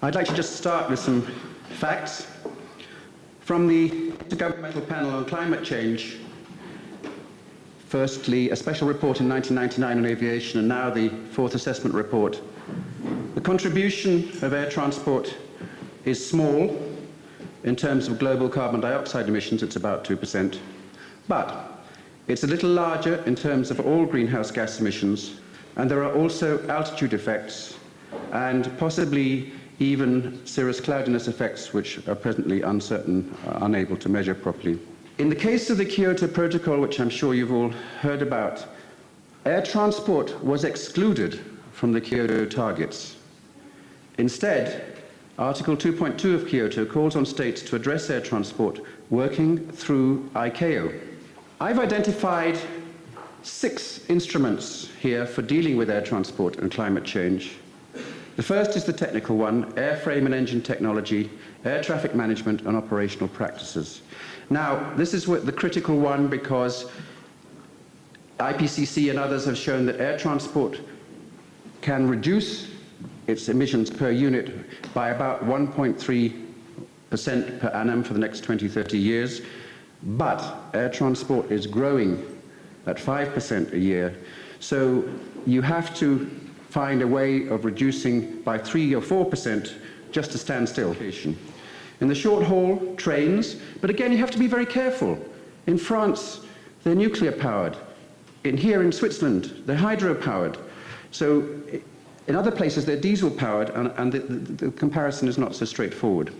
I'd like to just start with some facts. From the Intergovernmental Panel on Climate Change, firstly, a special report in 1999 on aviation, and now the fourth assessment report. The contribution of air transport is small. In terms of global carbon dioxide emissions, it's about 2%. But it's a little larger in terms of all greenhouse gas emissions, and there are also altitude effects and possibly even cirrus cloudiness effects, which are presently uncertain, unable to measure properly. In the case of the Kyoto Protocol, which I'm sure you've all heard about, air transport was excluded from the Kyoto targets. Instead, Article 2.2 of Kyoto calls on states to address air transport working through ICAO. I've identified 6 instruments here for dealing with air transport and climate change. The first is the technical one: airframe and engine technology, air traffic management and operational practices. Now, this is the critical one because IPCC and others have shown that air transport can reduce its emissions per unit by about 1.3% per annum for the next 20-30 years, but air transport is growing at 5% a year. So you have to find a way of reducing by 3 or 4% just to stand still. In the short haul, trains, but again you have to be very careful. In France, they're nuclear powered. Here in Switzerland, they're hydro powered. So in other places, they're diesel powered, and the comparison is not so straightforward.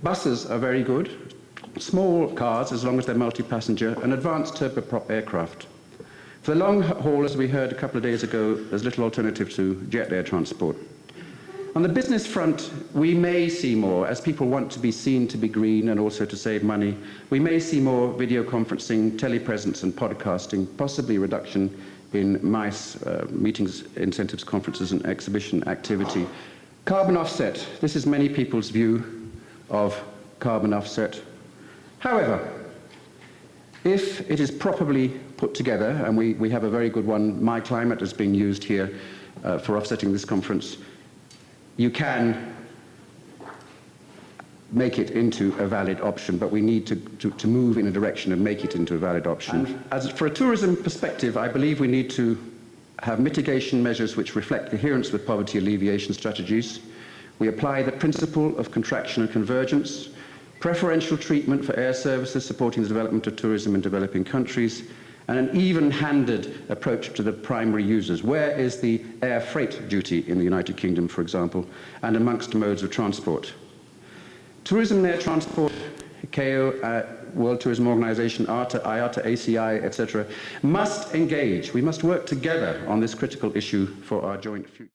Buses are very good. Small cars, as long as they're multi-passenger, and advanced turboprop aircraft. For the long haul, as we heard a couple of days ago, there's little alternative to jet air transport. On the business front, we may see more, as people want to be seen to be green and also to save money. We may see more video conferencing, telepresence and podcasting, possibly reduction in MICE, meetings, incentives, conferences and exhibition activity. Carbon offset. This is many people's view of carbon offset. However, if it is properly put together, and we have a very good one, My Climate, is being used here for offsetting this conference, you can make it into a valid option, but we need to move in a direction and make it into a valid option. And as for a tourism perspective, I believe we need to have mitigation measures which reflect coherence with poverty alleviation strategies. We apply the principle of contraction and convergence, preferential treatment for air services supporting the development of tourism in developing countries, and an even-handed approach to the primary users. Where is the air freight duty in the United Kingdom, for example, and amongst modes of transport? Tourism and air transport, ICAO, World Tourism Organization, IATA, ACI, etc., must engage. We must work together on this critical issue for our joint future.